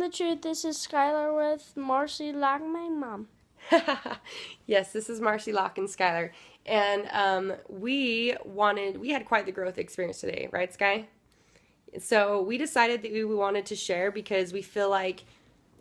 the truth. This is Skylar with Marci, like my mom. Yes, this is Marci, Lockin, Skylar. And we had quite the growth experience today, right, Sky? So we decided that we wanted to share because we feel like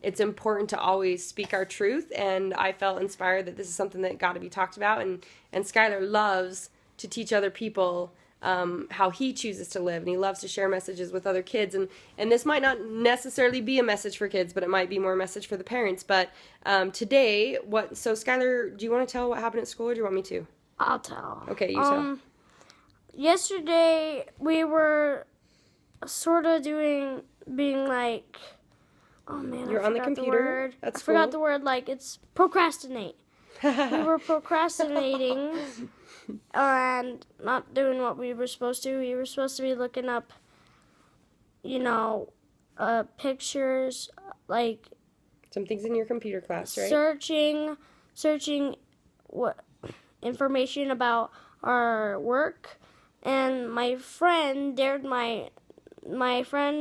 it's important to always speak our truth. And I felt inspired that this is something that got to be talked about. And Skylar loves to teach other people how he chooses to live, and he loves to share messages with other kids. And this might not necessarily be a message for kids, but it might be more a message for the parents. But today, so Skylar, do you want to tell what happened at school, or do you want me to? I'll tell. Okay, you tell. Yesterday, we were sort of being like, oh man, You're on the computer at school? I forgot the word, like, it's procrastinate. We were procrastinating and not doing what we were supposed to. We were supposed to be looking up, pictures, like some things in your computer class, right? Searching what information about our work. And my friend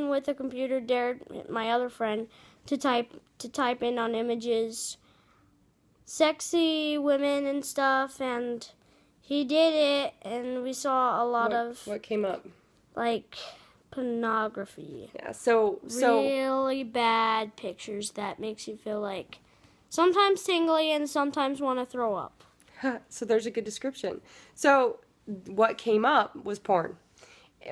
with a computer dared my other friend to type in on images sexy women and stuff, and he did it, and we saw a lot of what came up, like pornography. Yeah, so really bad pictures that makes you feel like sometimes tingly and sometimes want to throw up. So there's a good description. So what came up was porn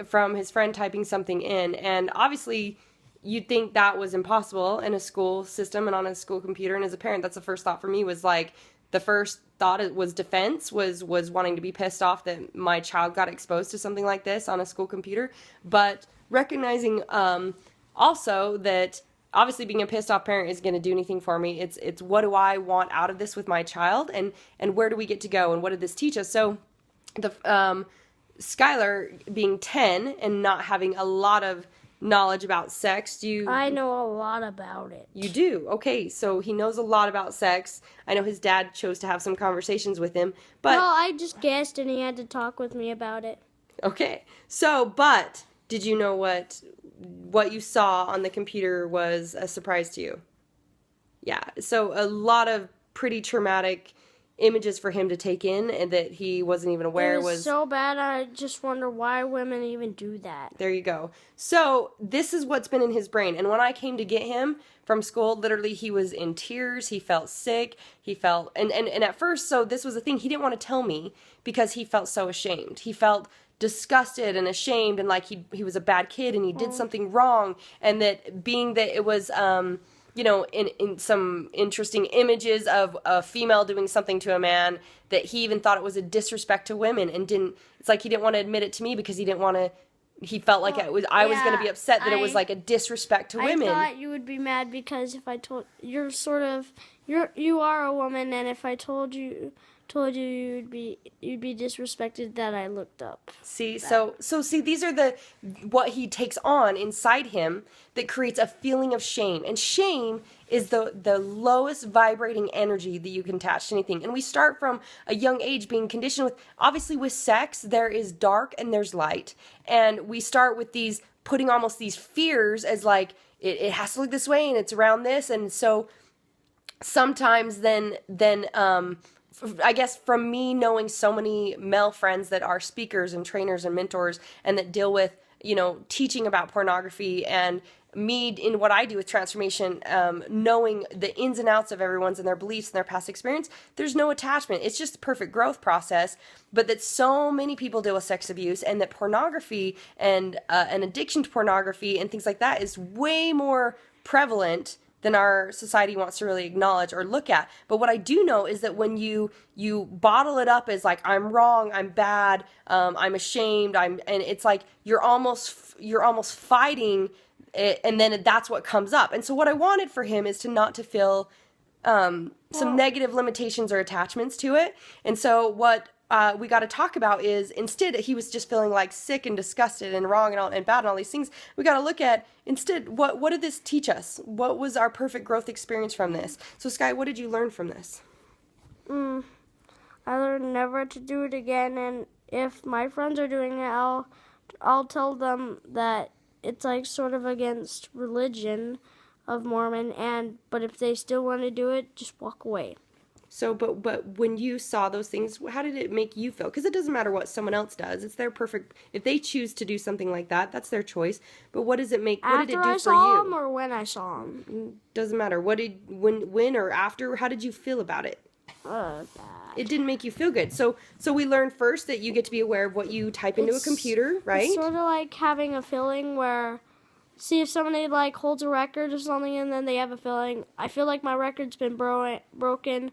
from his friend typing something in, and obviously you'd think that was impossible in a school system and on a school computer. And as a parent, that's the first thought for me, was like, the first thought was defense, was wanting to be pissed off that my child got exposed to something like this on a school computer. But recognizing also that obviously being a pissed off parent isn't going to do anything for me. It's what do I want out of this with my child, and where do we get to go, and what did this teach us? So the Skylar being 10 and not having a lot of knowledge about sex, I know a lot about it. You do? Okay, so he knows a lot about sex. I know his dad chose to have some conversations with him, but... Well, I just guessed, and he had to talk with me about it. Okay, so, but did you know what you saw on the computer was a surprise to you? Yeah, so a lot of pretty traumatic images for him to take in, and that he wasn't even aware it was so bad. I just wonder why women even do that. There you go. So this is what's been in his brain. And when I came to get him from school, literally he was in tears. He felt sick. He felt, and at first, so this was the thing, he didn't want to tell me because he felt so ashamed. He felt disgusted and ashamed, and like he was a bad kid and he did something wrong, and that being that it was in some interesting images of a female doing something to a man, that he even thought it was a disrespect to women, and it's like he didn't want to admit it to me because he felt like I was going to be upset that it was like a disrespect to women. I thought you would be mad because if I told you are a woman, and if I told you you'd be disrespected that I looked up. See, so see, these are what he takes on inside him that creates a feeling of shame. And shame is the lowest vibrating energy that you can attach to anything. And we start from a young age being conditioned obviously with sex, there is dark and there's light. And we start with putting almost these fears as like, it has to look this way and it's around this. And so sometimes then I guess from me knowing so many male friends that are speakers and trainers and mentors and that deal with, teaching about pornography, and me in what I do with transformation, knowing the ins and outs of everyone's and their beliefs and their past experience, there's no attachment. It's just the perfect growth process. But that so many people deal with sex abuse, and that pornography and an addiction to pornography and things like that is way more prevalent than our society wants to really acknowledge or look at. But what I do know is that when you bottle it up as like, I'm wrong, I'm bad, I'm ashamed, and it's like you're almost fighting it, and then that's what comes up. And so what I wanted for him is not to feel some negative limitations or attachments to it. And so what we got to talk about is, instead he was just feeling like sick and disgusted and wrong and bad and all these things. We got to look at instead what did this teach us? What was our perfect growth experience from this? So Sky, what did you learn from this? I learned never to do it again, and if my friends are doing it, I'll tell them that it's like sort of against religion. of Mormon, but if they still want to do it, just walk away. So, but when you saw those things, how did it make you feel? Because it doesn't matter what someone else does; it's their perfect. If they choose to do something like that, that's their choice. But what does it make? What did it do for you? After I saw him, or when I saw him? Doesn't matter. When or after? How did you feel about it? Bad. It didn't make you feel good. So we learned first that you get to be aware of what you type into a computer, right? It's sort of like having a feeling where, see if somebody like holds a record or something, and then they have a feeling. I feel like my record's been broken.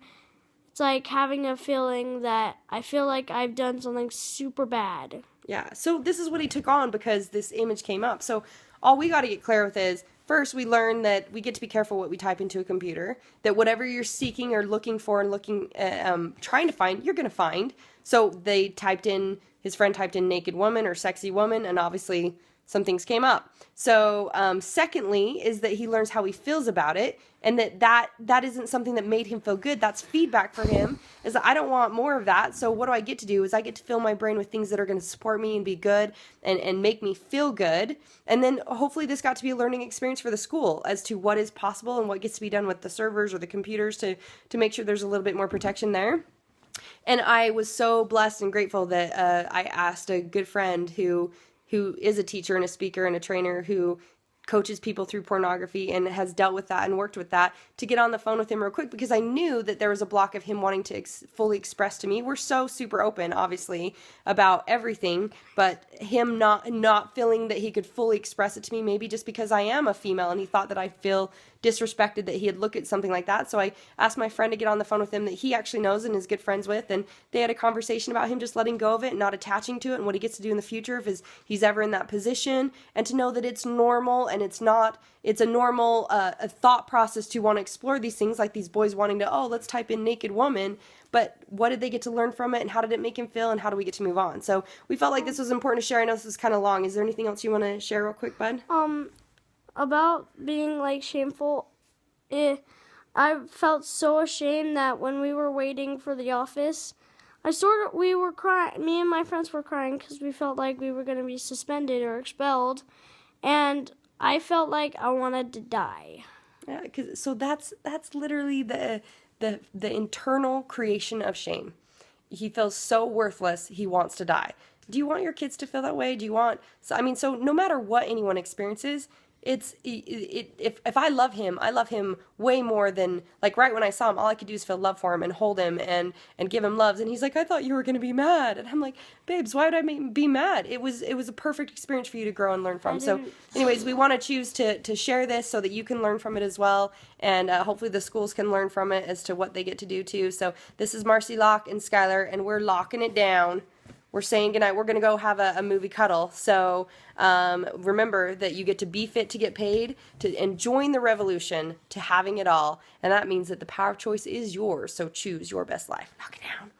It's like having a feeling that I feel like I've done something super bad. Yeah. So this is what he took on because this image came up. So all we got to get clear with is, first, we learn that we get to be careful what we type into a computer, that whatever you're seeking or looking for and trying to find, you're going to find. So his friend typed in naked woman or sexy woman, and obviously some things came up. So secondly is that he learns how he feels about it, and that isn't something that made him feel good. That's feedback for him, is that I don't want more of that. So what do I get to do is I get to fill my brain with things that are going to support me and be good and make me feel good. And then hopefully this got to be a learning experience for the school as to what is possible and what gets to be done with the servers or the computers to make sure there's a little bit more protection there. And I was so blessed and grateful that I asked a good friend who is a teacher and a speaker and a trainer who coaches people through pornography and has dealt with that and worked with that, to get on the phone with him real quick, because I knew that there was a block of him wanting to fully express to me. We're so super open, obviously, about everything, but him not feeling that he could fully express it to me, maybe just because I am a female and he thought that I feel disrespected that he had looked at something like that. So I asked my friend to get on the phone with him that he actually knows and is good friends with, and they had a conversation about him just letting go of it and not attaching to it and what he gets to do in the future if he's ever in that position, and to know that it's normal and it's a normal a thought process to want to explore these things, like these boys wanting to, let's type in naked woman, but what did they get to learn from it, and how did it make him feel, and how do we get to move on? So we felt like this was important to share. I know this is kind of long. Is there anything else you want to share real quick, bud? About being like shameful, I felt so ashamed that when we were waiting for the office, we were crying. Me and my friends were crying because we felt like we were going to be suspended or expelled, and I felt like I wanted to die. Yeah, so that's literally the internal creation of shame. He feels so worthless, he wants to die. Do you want your kids to feel that way? So no matter what anyone experiences, if I love him way more than, like, right when I saw him, all I could do is feel love for him and hold him and give him loves. And he's like, I thought you were going to be mad. And I'm like, babes, why would I be mad? It was a perfect experience for you to grow and learn from. So anyways, we want to choose to share this so that you can learn from it as well. And hopefully the schools can learn from it as to what they get to do too. So this is Marci, Locke, and Skylar, and we're locking it down. We're saying goodnight. We're going to go have a movie cuddle. So remember that you get to be fit to get paid, and join the revolution to having it all. And that means that the power of choice is yours. So choose your best life. Knock it down.